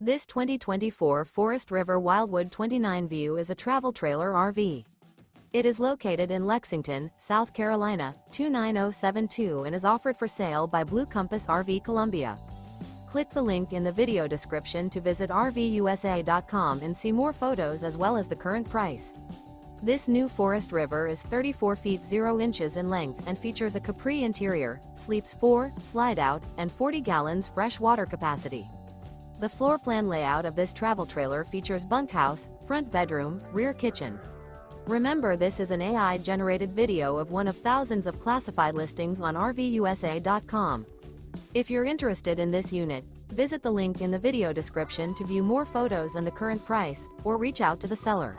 This 2024 Forest River Wildwood 29 View is a travel trailer RV. It is located in Lexington, South Carolina, 29072 and is offered for sale by Blue Compass RV Columbia. Click the link in the video description to visit RVUSA.com and see more photos as well as the current price. This new Forest River is 34 feet 0 inches in length and features a Capri interior, sleeps 4, Slideout, and 40 gallons fresh water capacity. The floor plan layout of this travel trailer features bunkhouse, front bedroom, rear kitchen. Remember, this is an AI-generated video of one of thousands of classified listings on RVUSA.com. If you're interested in this unit, visit the link in the video description to view more photos and the current price, or reach out to the seller.